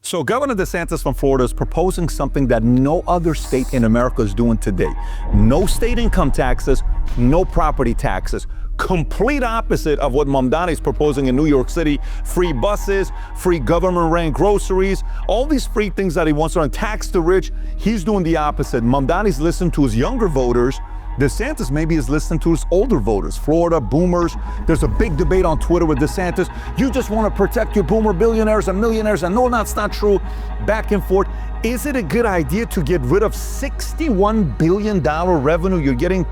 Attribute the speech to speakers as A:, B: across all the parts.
A: So Governor DeSantis from Florida is proposing something that no other state in America is doing today. No state income taxes, no property taxes. Complete opposite of what Mamdani is proposing in New York City. Free buses, free government-ran groceries, all these free things that he wants to tax the rich. He's doing the opposite. Mamdani's listening to his younger voters. DeSantis maybe is listening to his older voters, Florida boomers. There's a big debate on Twitter with DeSantis. You just want to protect your boomer billionaires and millionaires, and no, that's not true. Back and forth. Is it a good idea to get rid of $61 billion revenue you're getting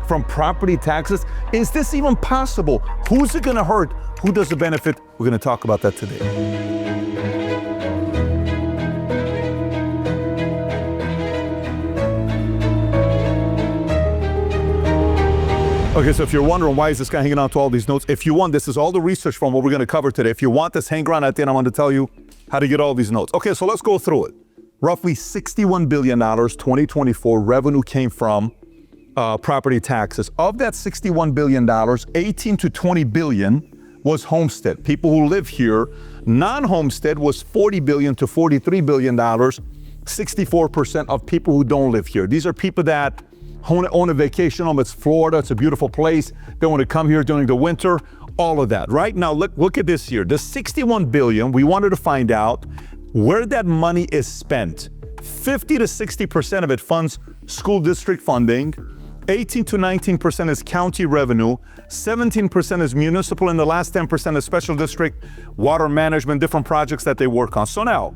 A: from property taxes? Is this even possible? Who's it going to hurt? Who does it benefit? We're going to talk about that today. Okay, so if you're wondering why is this guy hanging on to all these notes, if you want, this is all the research from what we're going to cover today. If you want this, hang around at the end. I want to tell you how to get all these notes. Okay, so let's go through it. Roughly $61 billion 2024 revenue came from property taxes. Of that $61 billion, 18 to 20 billion was homestead. People who live here. Non-homestead was $40 billion to $43 billion, 64% of people who don't live here. These are people that own a vacation home. It's Florida. It's a beautiful place. They want to come here during the winter. All of that. Right now, look at this here. The $61 billion, we wanted to find out where that money is spent. 50 to 60% of it funds school district funding. 18 to 19% is county revenue. 17% is municipal, and the last 10% is special district, water management, different projects that they work on. So now,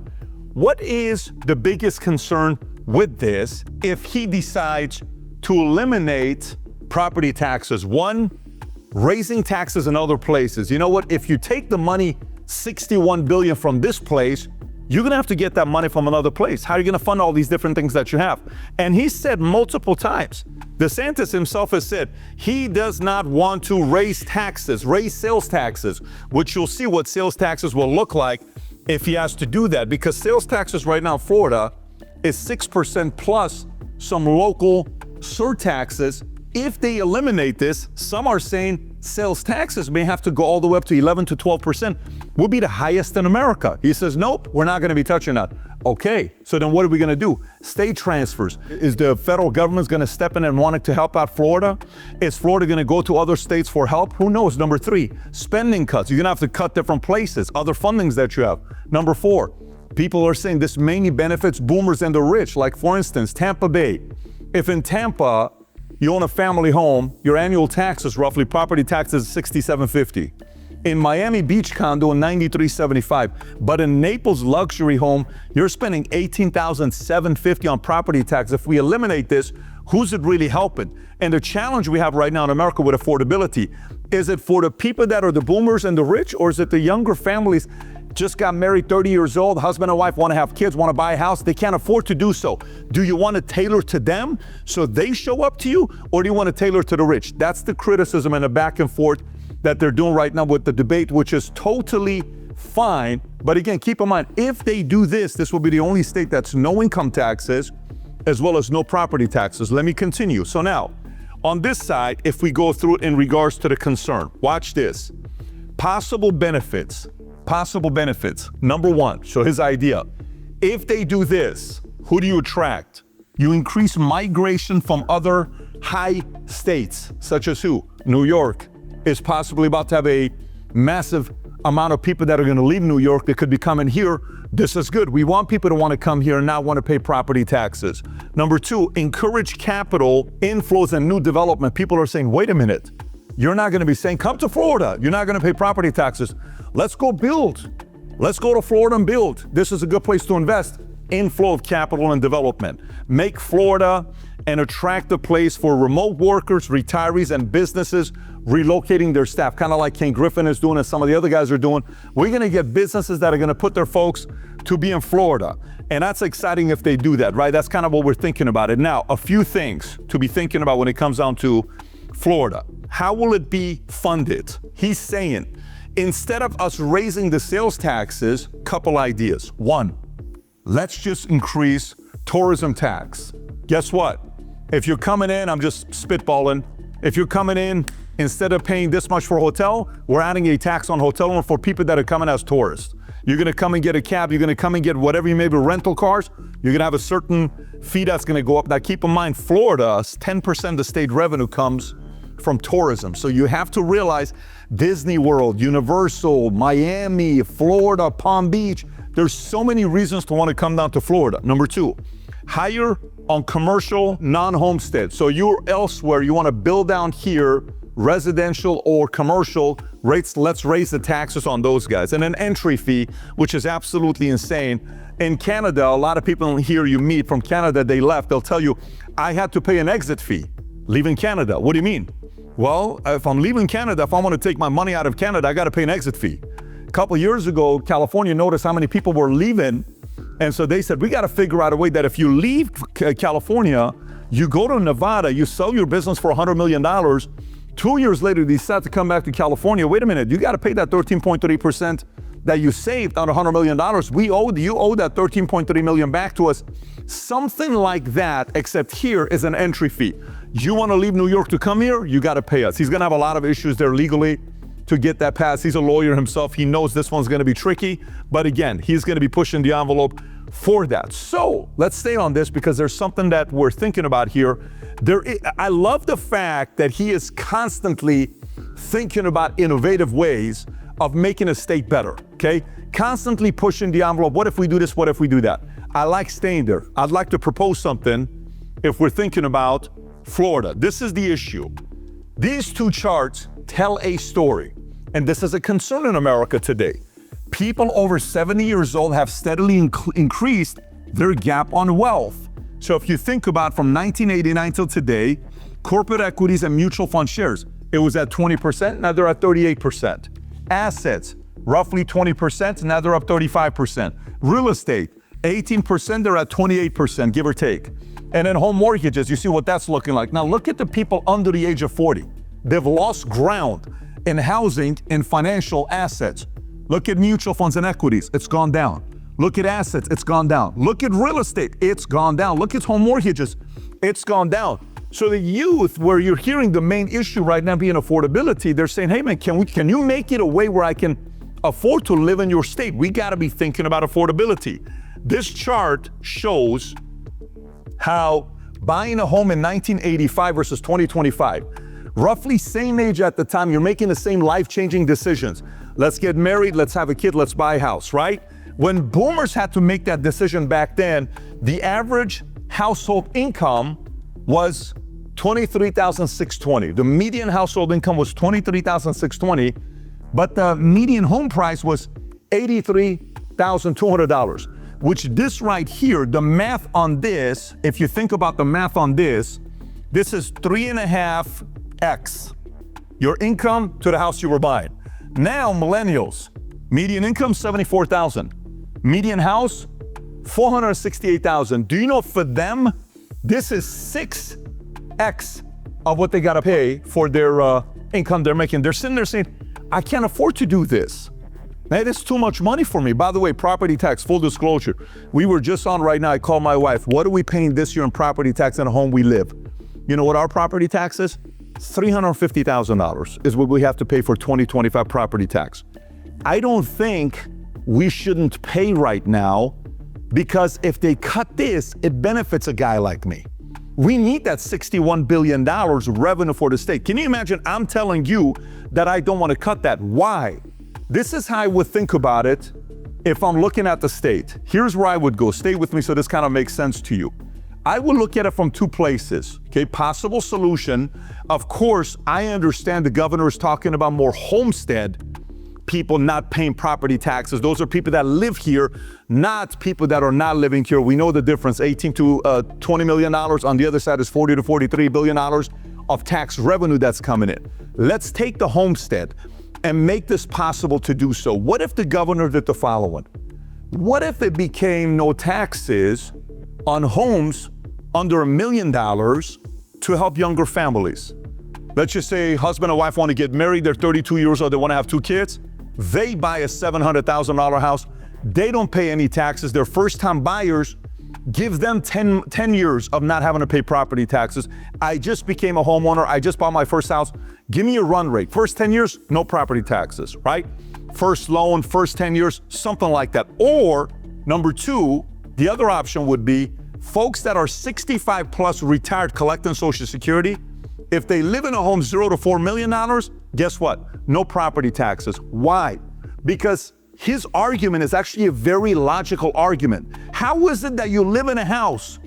A: what is the biggest concern with this if he decides to eliminate property taxes? One, raising taxes in other places. You know what? If you take the money, $61 billion from this place, you're gonna have to get that money from another place. How are you gonna fund all these different things that you have? And he said multiple times, DeSantis himself has said he does not want to raise taxes, raise sales taxes, which you'll see what sales taxes will look like if he has to do that, because sales taxes right now in Florida is 6% plus some local surtaxes. If they eliminate this, some are saying sales taxes may have to go all the way up to 11 to 12%, will be the highest in America. He says, nope, we're not going to be touching that. Okay, so then what are we going to do? State transfers. Is the federal government going to step in and wanting to help out Florida? Is Florida going to go to other states for help? Who knows? Number three, spending cuts. You're going to have to cut different places, other fundings that you have. Number four, people are saying this mainly benefits boomers and the rich, like for instance, Tampa Bay. If in Tampa, you own a family home, your annual taxes, roughly property taxes, $67.50. In Miami Beach condo, $93.75. But in Naples luxury home, you're spending $18,750 on property tax. If we eliminate this, who's it really helping? And the challenge we have right now in America with affordability, is it for the people that are the boomers and the rich, or is it the younger families? Just got married, 30 years old, husband and wife want to have kids, want to buy a house, they can't afford to do so. Do you want to tailor to them so they show up to you, or do you want to tailor to the rich? That's the criticism and the back and forth that they're doing right now with the debate, which is totally fine. But again, keep in mind, if they do this, this will be the only state that's no income taxes as well as no property taxes. Let me continue. So now, on this side, if we go through it in regards to the concern, watch this. Possible benefits. Number one, so his idea, if they do this, who do you attract? You increase migration from other high states, such as who? New York is possibly about to have a massive amount of people that are going to leave New York that could be coming here. This is good. We want people to want to come here and not want to pay property taxes. Number two, encourage capital inflows and new development. People are saying, wait a minute, you're not going to be saying, come to Florida. You're not going to pay property taxes. Let's go build. Let's go to Florida and build. This is a good place to invest. Inflow of capital and development. Make Florida an attractive place for remote workers, retirees, and businesses relocating their staff, kind of like Ken Griffin is doing and some of the other guys are doing. We're going to get businesses that are going to put their folks to be in Florida. And that's exciting if they do that, right? That's kind of what we're thinking about it. Now, a few things to be thinking about when it comes down to Florida. How will it be funded? He's saying, instead of us raising the sales taxes, couple ideas. One, let's just increase tourism tax. Guess what? If you're coming in, I'm just spitballing. If you're coming in, instead of paying this much for a hotel, we're adding a tax on hotel room for people that are coming as tourists. You're gonna come and get a cab, you're gonna come and get whatever you may be, rental cars, you're gonna have a certain fee that's gonna go up. Now keep in mind, Florida, 10% of the state revenue comes from tourism. So you have to realize Disney World, Universal, Miami, Florida, Palm Beach, there's so many reasons to want to come down to Florida. Number two, higher on commercial non-homestead. So you're elsewhere, you want to build down here, residential or commercial rates, let's raise the taxes on those guys. And an entry fee, which is absolutely insane. In Canada, a lot of people here you meet from Canada, they left, they'll tell you, I had to pay an exit fee leaving Canada. What do you mean? Well, if I'm leaving Canada, if I want to take my money out of Canada, I got to pay an exit fee. A couple years ago, California noticed how many people were leaving. And so they said, we got to figure out a way that if you leave California, you go to Nevada, you sell your business for $100 million. 2 years later, you decide to come back to California. Wait a minute, you got to pay that 13.3% that you saved on $100 million. You owe that 13.3 million back to us. Something like that, except here is an entry fee. You want to leave New York to come here, you got to pay us. He's going to have a lot of issues there legally to get that passed. He's a lawyer himself. He knows this one's going to be tricky. But again, he's going to be pushing the envelope for that. So let's stay on this because there's something that we're thinking about here. I love the fact that he is constantly thinking about innovative ways of making a state better, okay? Constantly pushing the envelope. What if we do this? What if we do that? I like staying there. I'd like to propose something if we're thinking about Florida. This is the issue. These two charts tell a story, and this is a concern in America today. People over 70 years old have steadily increased their gap on wealth. So if you think about from 1989 till today, corporate equities and mutual fund shares, it was at 20%, now they're at 38%. Assets, roughly 20%, now they're up 35%. Real estate, 18%, they're at 28%, give or take. And then home mortgages, you see what that's looking like. Now look at the people under the age of 40. They've lost ground in housing and financial assets. Look at mutual funds and equities, it's gone down. Look at assets, it's gone down. Look at real estate, it's gone down. Look at home mortgages, it's gone down. So the youth, where you're hearing the main issue right now being affordability, they're saying, hey man, can you make it a way where I can afford to live in your state? We gotta be thinking about affordability. This chart shows how buying a home in 1985 versus 2025, roughly same age at the time, you're making the same life-changing decisions. Let's get married, let's have a kid, let's buy a house, right? When boomers had to make that decision back then, the average household income was $23,620. The median household income was $23,620, but the median home price was $83,200, which this right here, the math on this, if you think about the math on this is 3.5x your income to the house you were buying. Now, millennials, median income, $74,000. Median house, $468,000. Do you know for them, this is 6x of what they gotta pay for their income they're making. They're sitting there saying, I can't afford to do this. That is too much money for me. By the way, property tax, full disclosure. We were just on right now, I called my wife, what are we paying this year in property tax in a home we live? You know what our property tax is? $350,000 is what we have to pay for 2025 property tax. I don't think we shouldn't pay right now, because if they cut this, it benefits a guy like me. We need that $61 billion revenue for the state. Can you imagine? I'm telling you that I don't want to cut that. Why? This is how I would think about it if I'm looking at the state. Here's where I would go. Stay with me so this kind of makes sense to you. I would look at it from two places, okay? Possible solution. Of course, I understand the governor is talking about more homestead people not paying property taxes. Those are people that live here, not people that are not living here. We know the difference, 18 to $20 million. On the other side is $40 to $43 billion of tax revenue that's coming in. Let's take the homestead and make this possible to do so. What if the governor did the following? What if it became no taxes on homes under $1 million to help younger families? Let's just say husband and wife want to get married, they're 32 years old, they want to have 2 kids. They buy a $700,000 house. They don't pay any taxes. They're first-time buyers. Give them 10 years of not having to pay property taxes. I just became a homeowner. I just bought my first house. Give me a run rate. First 10 years, no property taxes, right? first loan, first 10 years, something like that. Or number two, the other option would be folks that are 65 plus retired collecting Social Security. If they live in a home $0 to $4 million, guess what? No property taxes. Why? Because his argument is actually a very logical argument. How is it that you live in a house?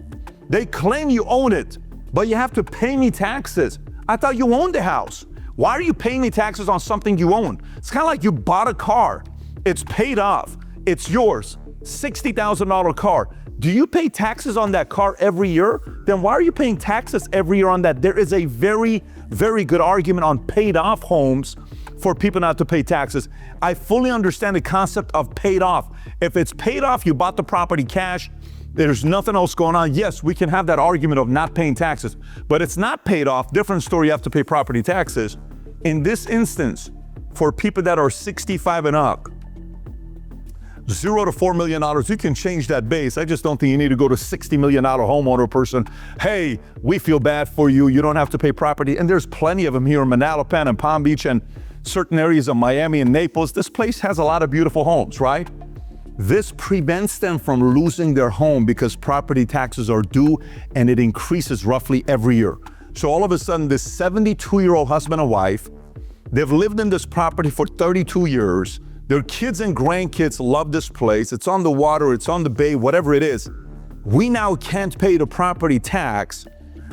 A: They claim you own it, but you have to pay me taxes. I thought you owned the house. Why are you paying me taxes on something you own? It's kind of like you bought a car. It's paid off. It's yours. $60,000 car. Do you pay taxes on that car every year? Then why are you paying taxes every year on that? There is a very, very good argument on paid off homes for people not to pay taxes. I fully understand the concept of paid off. If it's paid off, you bought the property cash, there's nothing else going on. Yes, we can have that argument of not paying taxes, but it's not paid off. Different story, you have to pay property taxes. In this instance, for people that are 65 and up, $0 to $4 million, you can change that base. I just don't think you need to go to $60 million homeowner person. Hey, we feel bad for you. You don't have to pay property. And there's plenty of them here in Manalapan and Palm Beach and certain areas of Miami and Naples. This place has a lot of beautiful homes, right? This prevents them from losing their home because property taxes are due and it increases roughly every year. So all of a sudden, this 72-year-old husband and wife, they've lived in this property for 32 years. Their kids and grandkids love this place. It's on the water, it's on the bay, whatever it is. We now can't pay the property tax.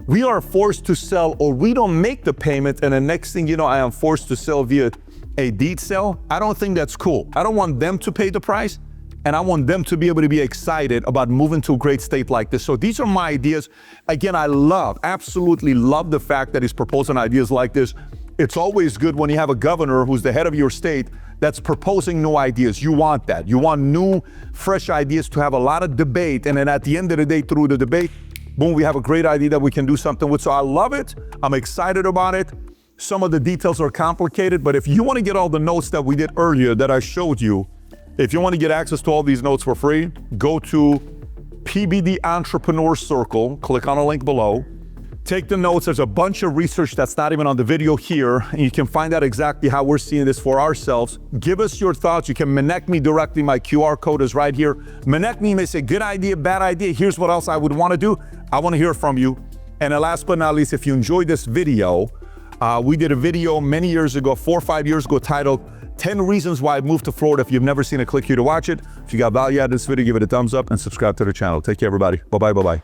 A: We are forced to sell, or we don't make the payment, and the next thing you know, I am forced to sell via a deed sale. I don't think that's cool. I don't want them to pay the price, and I want them to be able to be excited about moving to a great state like this. So these are my ideas. Again, I absolutely love the fact that he's proposing ideas like this. It's always good when you have a governor who's the head of your state that's proposing new ideas. You want that. You want new, fresh ideas to have a lot of debate. And then at the end of the day, through the debate, boom, we have a great idea that we can do something with. So I love it. I'm excited about it. Some of the details are complicated, but if you want to get all the notes that we did earlier that I showed you, if you want to get access to all these notes for free, go to PBD Entrepreneur Circle, click on the link below. Take the notes. There's a bunch of research that's not even on the video here, and you can find out exactly how we're seeing this for ourselves. Give us your thoughts. You can connect me directly. My QR code is right here. Connect me. You may say, good idea, bad idea. Here's what else I would want to do. I want to hear from you. And last but not least, if you enjoyed this video, we did a video many years ago, 4 or 5 years ago, titled 10 Reasons Why I Moved to Florida. If you've never seen it, click here to watch it. If you got value out of this video, give it a thumbs up and subscribe to the channel. Take care, everybody. Bye-bye, bye-bye.